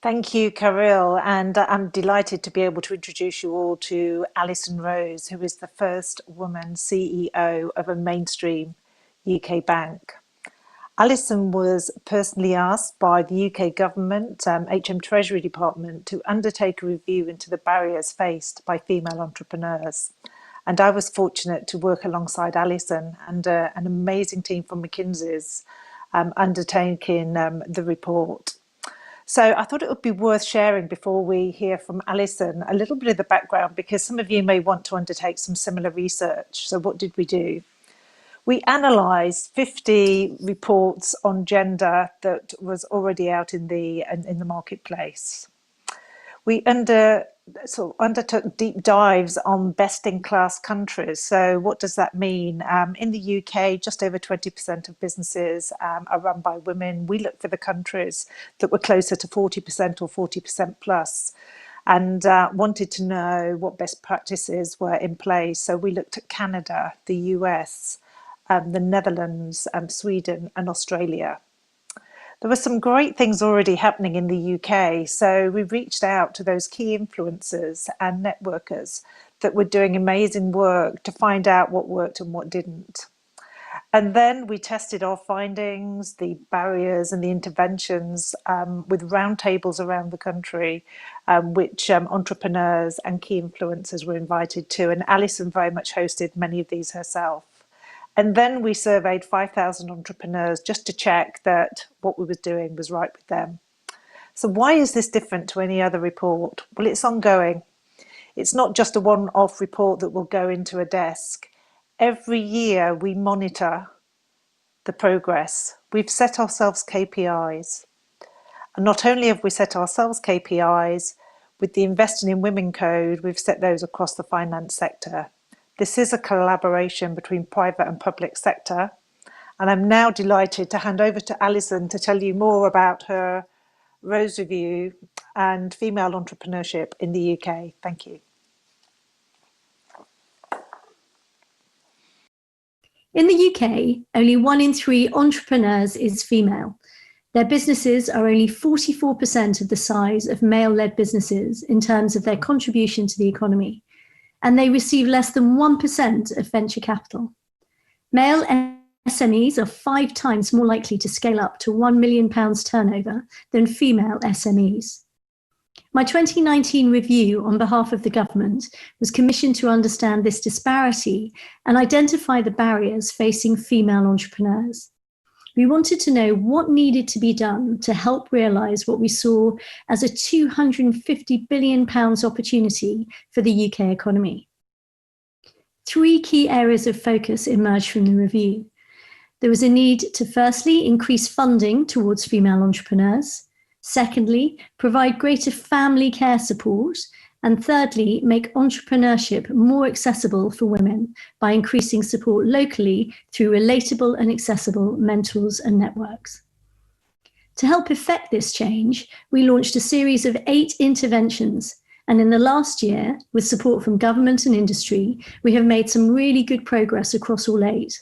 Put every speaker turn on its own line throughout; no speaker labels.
Thank you, Caril, and I'm delighted to be able to introduce you all to Alison Rose, who is the first woman CEO of a mainstream UK bank. Alison was personally asked by the UK government, HM Treasury Department, to undertake a review into the barriers faced by female entrepreneurs. And I was fortunate to work alongside Alison and an amazing team from McKinsey's undertaking the report. So I thought it would be worth sharing before we hear from Alison a little bit of the background because some of you may want to undertake some similar research. So what did we do? We analysed 50 reports on gender that was already out in the marketplace. We undertook deep dives on best-in-class countries. So what does that mean? In the UK, just over 20% of businesses are run by women. We looked for the countries that were closer to 40% or 40% plus and wanted to know what best practices were in place. So we looked at Canada, the US, the Netherlands, Sweden and Australia. There were some great things already happening in the UK, so we reached out to those key influencers and networkers that were doing amazing work to find out what worked and what didn't. And then we tested our findings, the barriers and the interventions with roundtables around the country, which entrepreneurs and key influencers were invited to. And Alison very much hosted many of these herself. And then we surveyed 5,000 entrepreneurs just to check that what we were doing was right with them. So why is this different to any other report? Well, it's ongoing. It's not just a one-off report that will go into a desk. Every year we monitor the progress. We've set ourselves KPIs. And not only have we set ourselves KPIs, with the Investing in Women Code, we've set those across the finance sector. This is a collaboration between private and public sector. And I'm now delighted to hand over to Alison to tell you more about her Rose Review and female entrepreneurship in the UK. Thank you.
In the UK, only 1 in 3 entrepreneurs is female. Their businesses are only 44% of the size of male-led businesses in terms of their contribution to the economy, and they receive less than 1% of venture capital. Male SMEs are 5 times more likely to scale up to £1 million turnover than female SMEs. My 2019 review on behalf of the government was commissioned to understand this disparity and identify the barriers facing female entrepreneurs. We wanted to know what needed to be done to help realise what we saw as a £250 billion opportunity for the UK economy. 3 key areas of focus emerged from the review. There was a need to firstly increase funding towards female entrepreneurs, secondly, provide greater family care support, and thirdly, make entrepreneurship more accessible for women by increasing support locally through relatable and accessible mentors and networks. To help effect this change, we launched a series of 8 interventions, and in the last year, with support from government and industry, we have made some really good progress across all 8.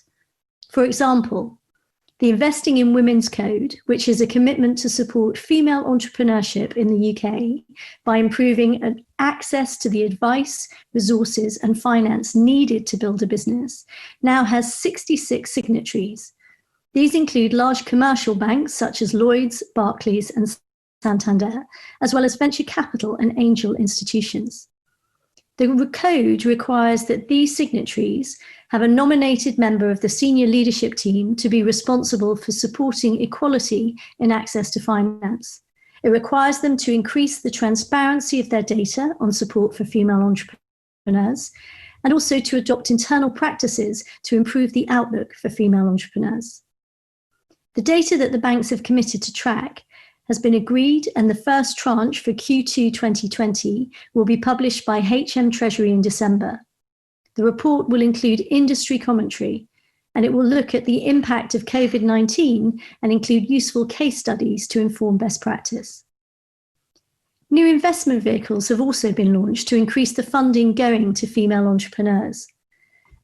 For example, the Investing in Women's Code, which is a commitment to support female entrepreneurship in the UK by improving access to the advice, resources and finance needed to build a business, now has 66 signatories. These include large commercial banks such as Lloyds, Barclays and Santander, as well as venture capital and angel institutions. The code requires that these signatories have a nominated member of the senior leadership team to be responsible for supporting equality in access to finance. It requires them to increase the transparency of their data on support for female entrepreneurs, and also to adopt internal practices to improve the outlook for female entrepreneurs. The data that the banks have committed to track has been agreed, and the first tranche for Q2 2020 will be published by HM Treasury in December. The report will include industry commentary, and it will look at the impact of COVID-19 and include useful case studies to inform best practice. New investment vehicles have also been launched to increase the funding going to female entrepreneurs.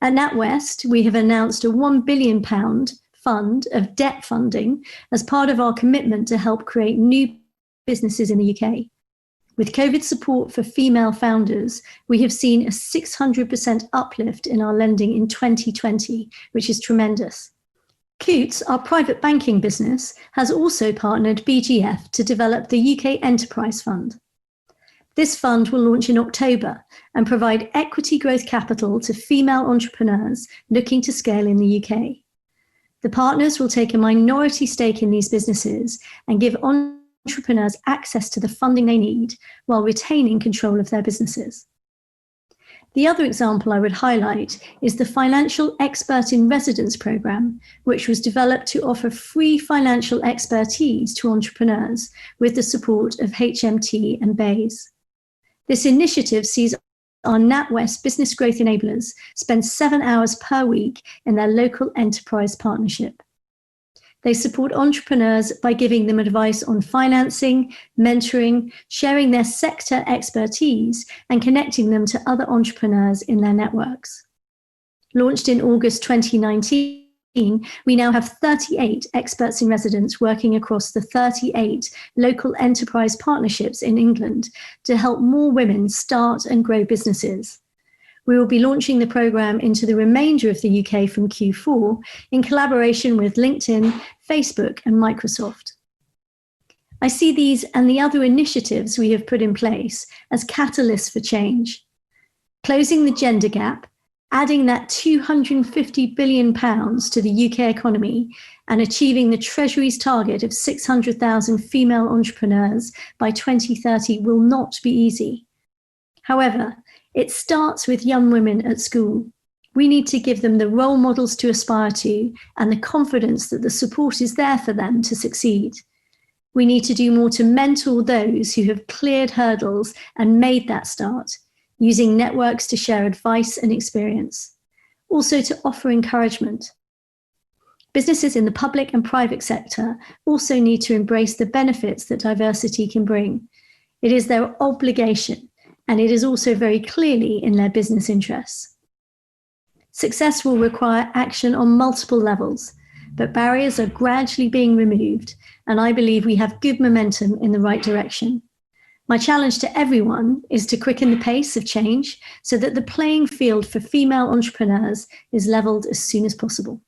At NatWest, we have announced a £1 billion fund of debt funding as part of our commitment to help create new businesses in the UK. With COVID support for female founders, we have seen a 600% uplift in our lending in 2020, which is tremendous. Coots, our private banking business, has also partnered BGF to develop the UK Enterprise Fund. This fund will launch in October and provide equity growth capital to female entrepreneurs looking to scale in the UK. The partners will take a minority stake in these businesses and give entrepreneurs access to the funding they need while retaining control of their businesses. The other example I would highlight is the Financial Expert in Residence programme, which was developed to offer free financial expertise to entrepreneurs with the support of HMT and BAYS. This initiative sees our NatWest business growth enablers spend 7 hours per week in their local enterprise partnership. They support entrepreneurs by giving them advice on financing, mentoring, sharing their sector expertise, and connecting them to other entrepreneurs in their networks. Launched in August 2019, we now have 38 experts in residence working across the 38 local enterprise partnerships in England to help more women start and grow businesses. We will be launching the programme into the remainder of the UK from Q4 in collaboration with LinkedIn, Facebook, and Microsoft. I see these and the other initiatives we have put in place as catalysts for change. Closing the gender gap, adding that £250 billion to the UK economy, and achieving the Treasury's target of 600,000 female entrepreneurs by 2030 will not be easy. However, it starts with young women at school. We need to give them the role models to aspire to and the confidence that the support is there for them to succeed. We need to do more to mentor those who have cleared hurdles and made that start, using networks to share advice and experience. Also to offer encouragement. Businesses in the public and private sector also need to embrace the benefits that diversity can bring. It is their obligation, and it is also very clearly in their business interests. Success will require action on multiple levels, but barriers are gradually being removed, and I believe we have good momentum in the right direction. My challenge to everyone is to quicken the pace of change so that the playing field for female entrepreneurs is levelled as soon as possible.